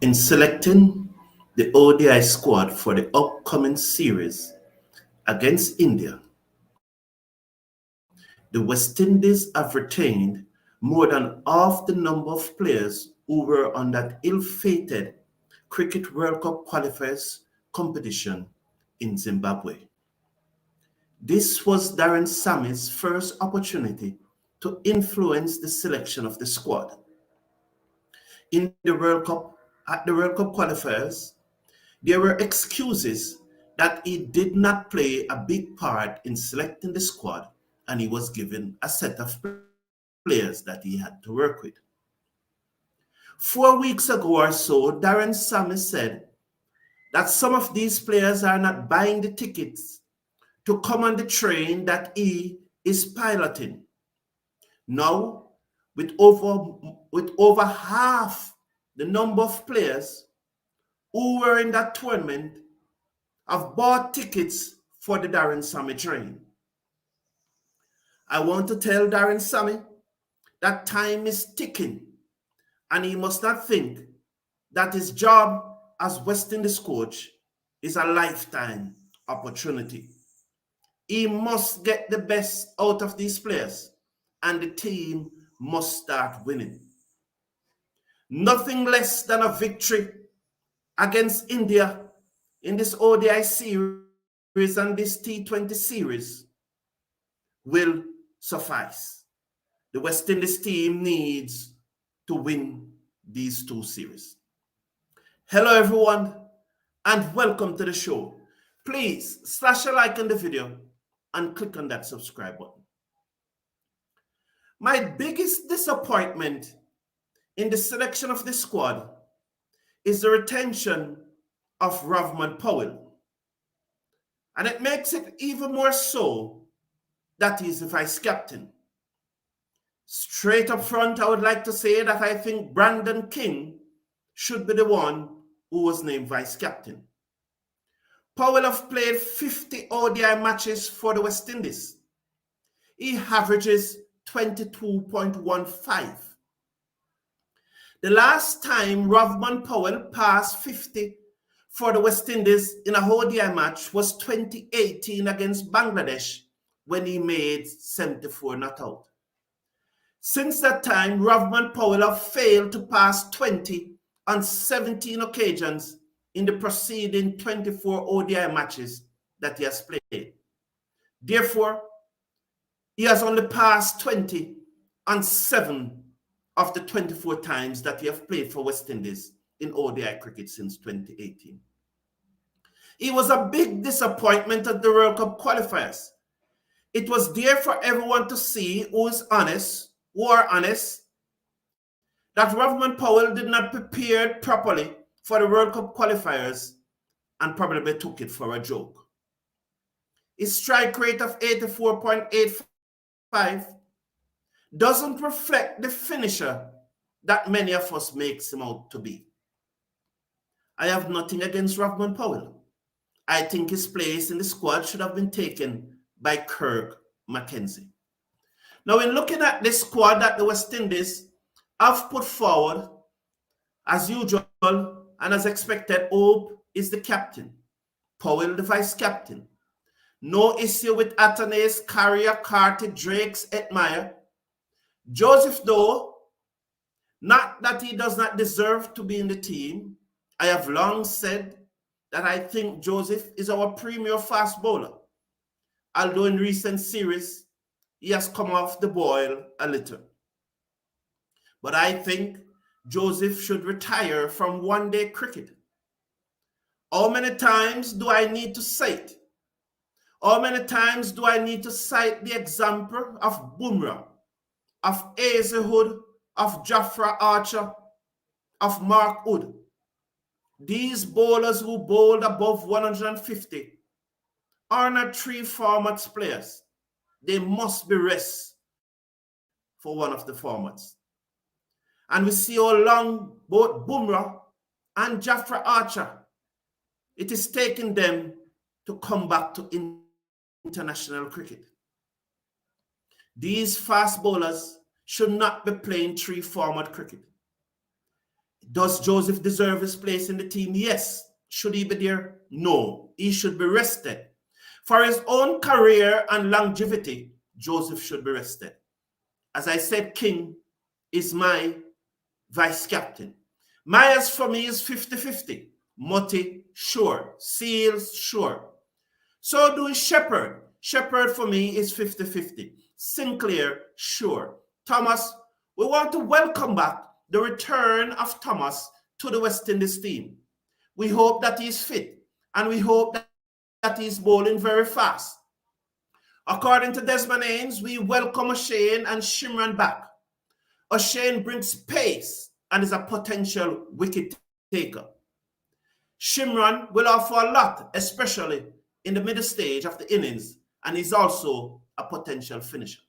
In selecting the ODI squad for the upcoming series against India, the West Indies have retained more than half the number of players who were on that ill-fated Cricket World Cup qualifiers competition in Zimbabwe. This was Darren Sammy's first opportunity to influence the selection of the squad. In the World Cup, at the World Cup qualifiers, there were excuses that he did not play a big part in selecting the squad and he was given a set of players that he had to work with. 4 weeks ago or so, Darren Sammy said that some of these players are not buying the tickets to come on the train that he is piloting. Now, with over half the number of players who were in that tournament have bought tickets for the Darren Sammy train. I want to tell Darren Sammy that time is ticking and he must not think that his job as West Indies coach is a lifetime opportunity. He must get the best out of these players and the team must start winning. Nothing less than a victory against India in this ODI series and this T20 series will suffice. The West Indies team needs to win these two series. Hello everyone and welcome to the show. Please slash a like on the video and click on that subscribe button. My biggest disappointment in the selection of the squad is the retention of Rovman Powell. And it makes it even more so that he's the vice captain. Straight up front, I would like to say that I think Brandon King should be the one who was named vice captain. Powell has played 50 ODI matches for the West Indies. He averages 22.15. The last time Rovman Powell passed 50 for the West Indies in a ODI match was 2018 against Bangladesh when he made 74 not out. Since that time, Rovman Powell has failed to pass 20 on 17 occasions in the preceding 24 ODI matches that he has played. Therefore, he has only passed 20 on 7 of the 24 times that he has played for West Indies in ODI cricket since 2018. He was a big disappointment at the World Cup qualifiers. It was there for everyone to see who are honest, that Rovman Powell did not prepare properly for the World Cup qualifiers and probably took it for a joke. His strike rate of 84.85 doesn't reflect the finisher that many of us makes him out to be. I have nothing against Rovman Powell. I think his place in the squad should have been taken by Kirk Mackenzie. Now, in looking at this squad that the West Indies have put forward, as usual and as expected, Obed is the captain, Powell the vice captain. No issue with Athanaze, Cariah, Carty, Drakes, Hetmyer. Joseph, though, not that he does not deserve to be in the team. I have long said that I think Joseph is our premier fast bowler, although in recent series, he has come off the boil a little. But I think Joseph should retire from one-day cricket. How many times do I need to say it? How many times do I need to cite the example of Bumrah, of Hazelwood, of Jofra Archer, of Mark Wood? These bowlers who bowled above 150 are not three formats players. They must be rest for one of the formats. And we see how long both Bumrah and Jofra Archer, it is taking them to come back to international cricket. These fast bowlers should not be playing three format cricket. It Does Joseph deserve his place in the team? Yes. Should he be there? No. He should be rested. For his own career and longevity, Joseph should be rested. As I said, King is my vice-captain. Myers for me is 50-50. Motie, sure. Seales, sure. So do Shepherd. Shepherd for me is 50-50. Sinclair, sure. Thomas, we want to welcome back the return of Thomas to the West Indies team. We hope that he's fit, and we hope that he's bowling very fast. According to Desmond Haynes, we welcome Oshane and Shimron back. Oshane brings pace and is a potential wicket taker. Shimron will offer a lot, especially in the middle stage of the innings, and is also a potential finisher.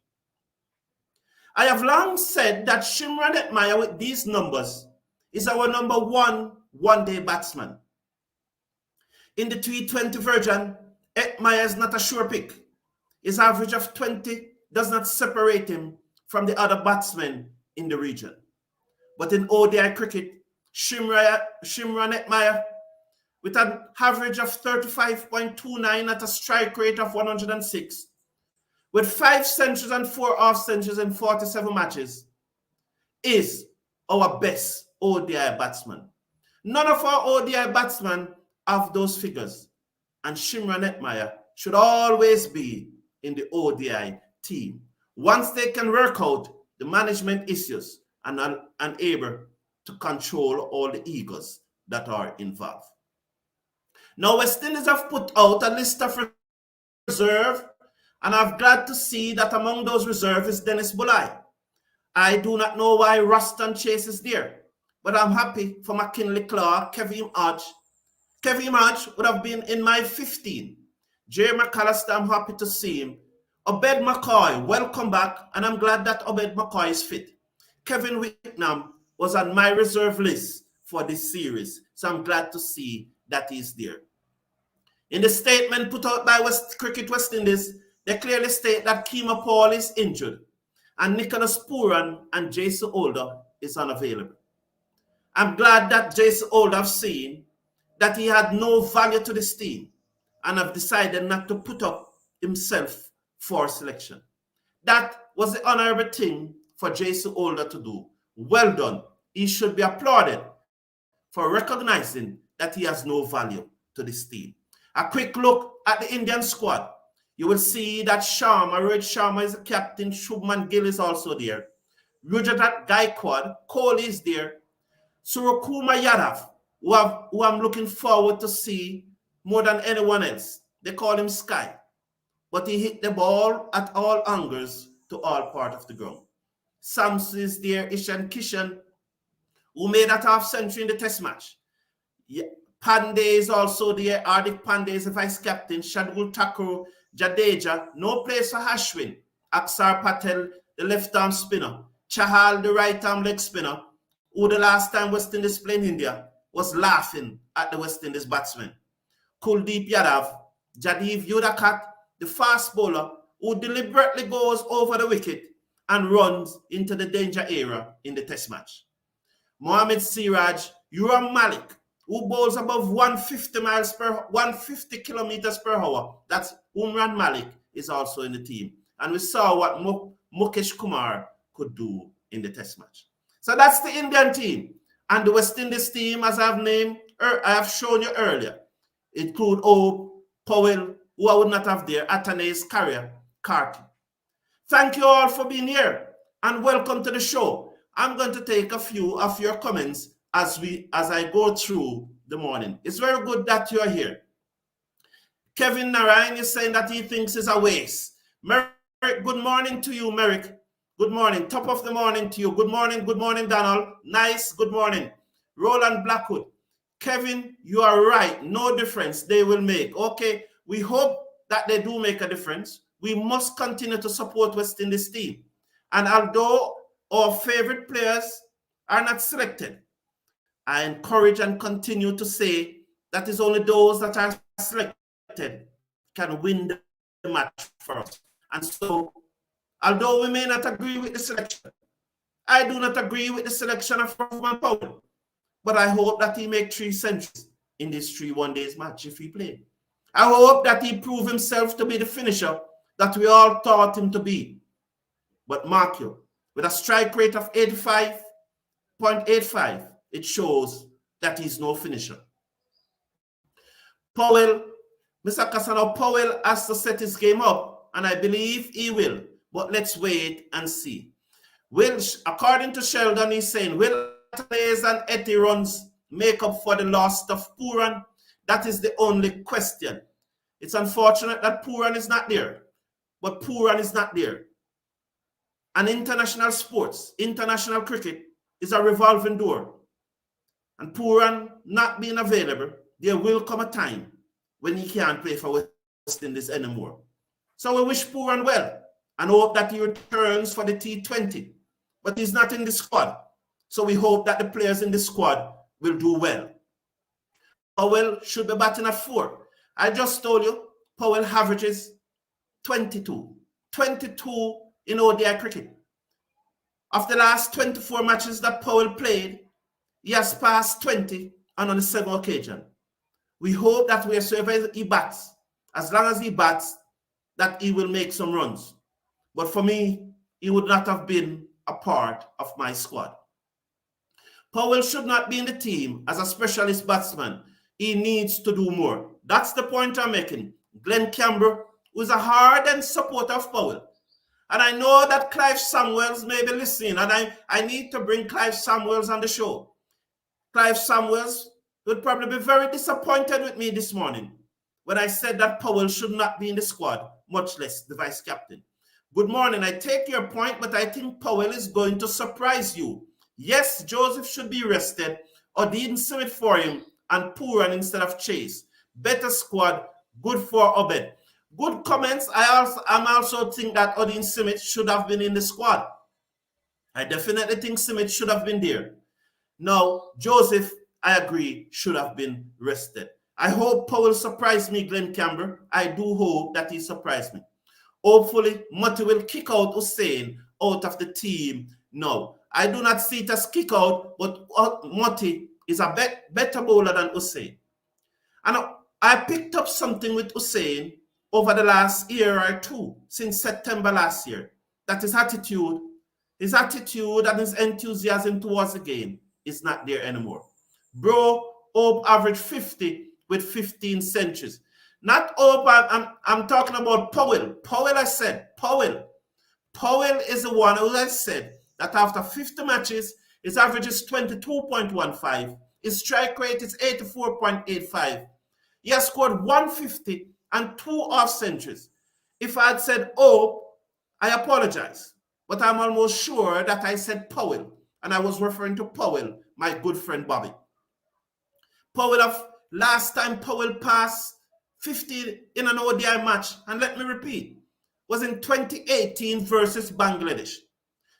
I have long said that Shimron Hetmyer with these numbers is our number one-day batsman. In the T20 version, Hetmyer is not a sure pick. His average of 20 does not separate him from the other batsmen in the region. But in ODI cricket, Shimron Hetmyer, with an average of 35.29 at a strike rate of 106, with 5 centuries and 4 off centuries in 47 matches, is our best ODI batsman. None of our ODI batsmen have those figures, and Shimron Hetmyer should always be in the ODI team. Once they can work out the management issues and are able to control all the egos that are involved. Now, West Indies have put out a list of reserve, and I'm glad to see that among those reserves is Dennis Bulli. I do not know why Roston Chase is there, but I'm happy for McKenny Clarke, Kavem Hodge. Kavem Hodge would have been in my 15. Jair McCallister, I'm happy to see him. Obed McCoy, welcome back, and I'm glad that Obed McCoy is fit. Kevin Wickham was on my reserve list for this series, so I'm glad to see that he's there. In the statement put out by Cricket West Indies, they clearly state that Keemo Paul is injured and Nicholas Pooran and Jason Holder is unavailable. I'm glad that Jason Holder have seen that he had no value to this team and have decided not to put up himself for selection. That was the honorable thing for Jason Holder to do. Well done. He should be applauded for recognizing that he has no value to this team. A quick look at the Indian squad. You will see that Rohit Sharma is the captain. Shubman Gill is also there. Rajat Gaikwad, Kohli is there. Suryakumar Yadav, who I'm looking forward to see more than anyone else. They call him Sky. But he hit the ball at all angles to all parts of the ground. Samson is there. Ishan Kishan, who made that half century in the test match. Yeah. Pandey is also there. Hardik Pandey is the vice-captain. Shardul Thakur, Jadeja, no place for Ashwin. Aksar Patel, the left-arm spinner. Chahal, the right-arm leg spinner, who the last time West Indies played in India was laughing at the West Indies batsman. Kuldeep Yadav, Jadiv Yudakat, the fast bowler, who deliberately goes over the wicket and runs into the danger area in the test match. Mohammad Siraj, Uram Malik, who bowls above 150 kilometers per hour. That's Umran Malik is also in the team. And we saw what Mukesh Kumar could do in the test match. So that's the Indian team. And the West Indies team, as I have shown you earlier, include Powell, who I would not have there, Athanaze, Carty. Thank you all for being here and welcome to the show. I'm going to take a few of your comments as I go through the morning. It's very good that you're here. Kevin Narayan is saying that he thinks it's a waste. Merrick, good morning to you, Merrick. Good morning. Top of the morning to you. Good morning, Donald. Nice, good morning. Roland Blackwood. Kevin, you are right. No difference they will make. Okay, we hope that they do make a difference. We must continue to support West Indies team. And although our favorite players are not selected, I encourage and continue to say that it's only those that are selected can win the match for us. And so, although we may not agree with the selection, I do not agree with the selection of Rovman Powell, But I hope that he make 3 centuries in this 3 one-days match if he play. I hope that he prove himself to be the finisher that we all thought him to be. But mark you, with a strike rate of 85.85, it shows that he's no finisher. Powell, Mr. Cassano, Powell has to set his game up, and I believe he will. But let's wait and see. According to Sheldon, he's saying, will Athanaze and Hetty runs make up for the loss of Pooran? That is the only question. It's unfortunate that Pooran is not there, but Pooran is not there. And international sports, international cricket is a revolving door. And Pooran not being available, there will come a time when he can't play for West Indies anymore. So we wish Pooran well and hope that he returns for the T20. But he's not in the squad. So we hope that the players in the squad will do well. Powell should be batting at 4. I just told you, Powell averages 22. 22 in ODI cricket. Of the last 24 matches that Powell played, he has passed 20 and on 7 occasions. We hope that wherever he bats, as long as he bats, that he will make some runs. But for me, he would not have been a part of my squad. Powell should not be in the team as a specialist batsman. He needs to do more. That's the point I'm making. Glenn Campbell, who is a ardent supporter of Powell. And I know that Clive Samuels may be listening, and I need to bring Clive Samuels on the show. Clive Samuels would probably be very disappointed with me this morning when I said that Powell should not be in the squad, much less the vice captain. Good morning. I take your point, but I think Powell is going to surprise you. Yes, Joseph should be rested, or didn't see it for him, and Pooran instead of Chase. Better squad, good for Obed. Good comments. I'm also think that Odin Simic should have been in the squad. I definitely think Simic should have been there. Now, Joseph, I agree, should have been rested. I hope Powell surprised me, Glenn Campbell. I do hope that he surprised me. Hopefully, Motie will kick out Oshane out of the team now. I do not see it as kick out, but Motie is a better bowler than Oshane. And I picked up something with Oshane over the last year or two, since September last year, that his attitude and his enthusiasm towards the game is not there anymore. Bro, Hope averaged 50 with 15 centuries. Not Hope, I'm talking about Powell. Powell is the one who has said that after 50 matches, his average is 22.15. His strike rate is 84.85. He has scored 150 and 2 off centuries. If I had said Hope, I apologize. But I'm almost sure that I said Powell, and I was referring to Powell, my good friend Bobby. Last time Powell passed 50 in an ODI match, and let me repeat, was in 2018 versus Bangladesh.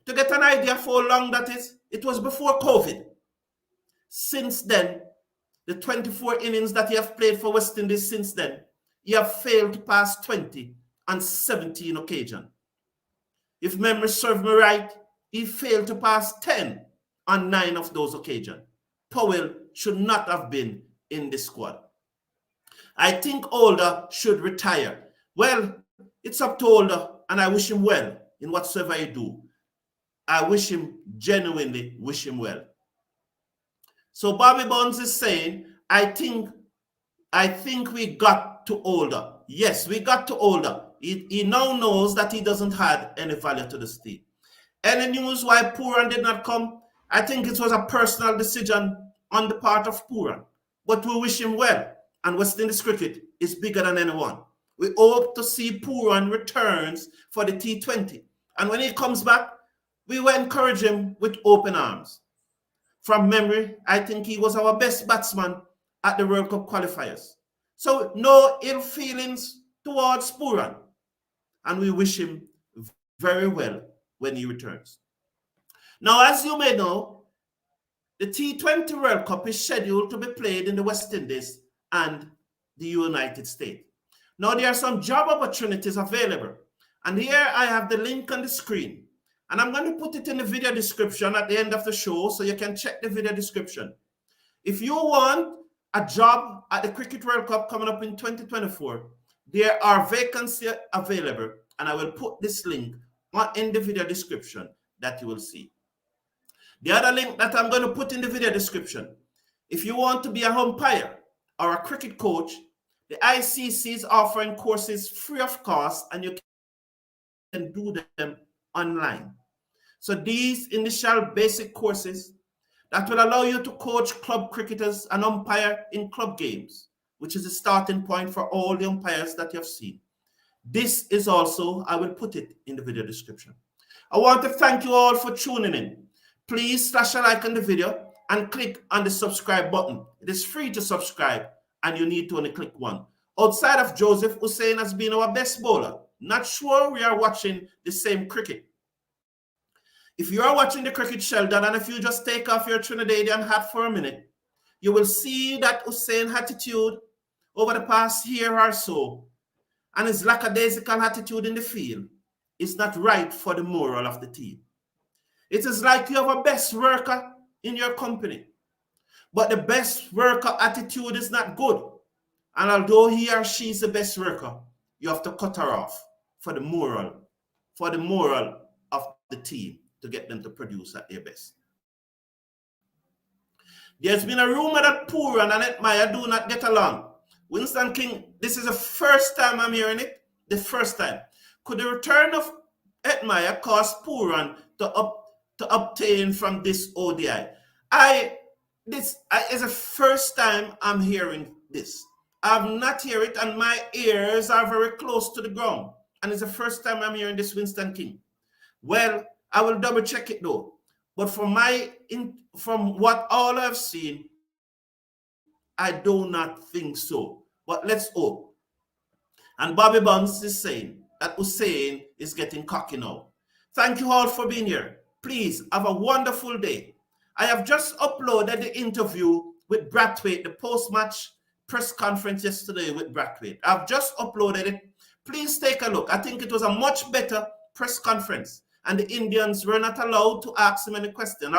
To get an idea of how long that is, it was before COVID. Since then, the 24 innings that he have played for West Indies since then, he have failed to pass 20 on 17 occasions. If memory serves me right, he failed to pass 10 on 9 of those occasions. Powell should not have been in the squad. I think Holder should retire. Well, it's up to Holder, and I wish him well in whatsoever he do. I genuinely wish him well. So Bobby Bonds is saying, I think we got to Holder. Yes, we got to Holder. He now knows that he doesn't add any value to the team. Any news why Pooran did not come? I think it was a personal decision on the part of Pooran. But we wish him well. And West Indies cricket is bigger than anyone. We hope to see Pooran returns for the T20. And when he comes back, we will encourage him with open arms. From memory, I think he was our best batsman at the World Cup qualifiers. So no ill feelings towards Pooran. And we wish him very well when he returns. Now, as you may know, the T20 World Cup is scheduled to be played in the West Indies and the United States. Now, there are some job opportunities available. And here I have the link on the screen. And I'm going to put it in the video description at the end of the show so you can check the video description. If you want a job at the Cricket World Cup coming up in 2024, there are vacancies available, and I will put this link in the video description that you will see. The other link that I'm going to put in the video description, if you want to be a umpire or a cricket coach, the ICC is offering courses free of cost, and you can do them online. So these initial basic courses that will allow you to coach club cricketers and umpire in club games, which is the starting point for all the umpires that you have seen. This is also, I will put it in the video description. I want to thank you all for tuning in. Please slash a like on the video and click on the subscribe button. It is free to subscribe, and you need to only click one. Outside of Joseph, Oshane has been our best bowler. Not sure we are watching the same cricket. If you are watching the cricket, Sheldon, and if you just take off your Trinidadian hat for a minute, you will see that Oshane's attitude over the past year or so and his lackadaisical attitude in the field is not right for the moral of the team. It is like you have a best worker in your company, but the best worker attitude is not good. And although he or she is the best worker, you have to cut her off for the moral of the team to get them to produce at their best. There's been a rumor that Pooran and Hetmyer do not get along. Winston King, this is the first time I'm hearing it. The first time. Could the return of Hetmyer cause Pooran to obtain from this ODI? This is the first time I'm hearing this. I've not heard it, and my ears are very close to the ground. And it's the first time I'm hearing this, Winston King. Well, I will double check it though. But from what all I've seen, I do not think so. But let's hope. And Bobby Buns is saying that Oshane is getting cocky now. Thank you all for being here. Please have a wonderful day. I have just uploaded the interview with Brathwaite, the post-match press conference yesterday with Brathwaite. I've just uploaded it. Please take a look. I think it was a much better press conference, and the Indians were not allowed to ask him any question.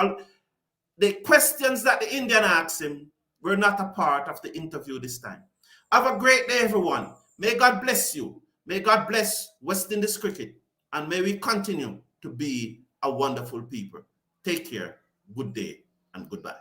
The questions that the Indian asked him were not a part of the interview this time. Have a great day, everyone. May God bless you. May God bless West Indies cricket, and may we continue to be a wonderful people. Take care, good day, and goodbye.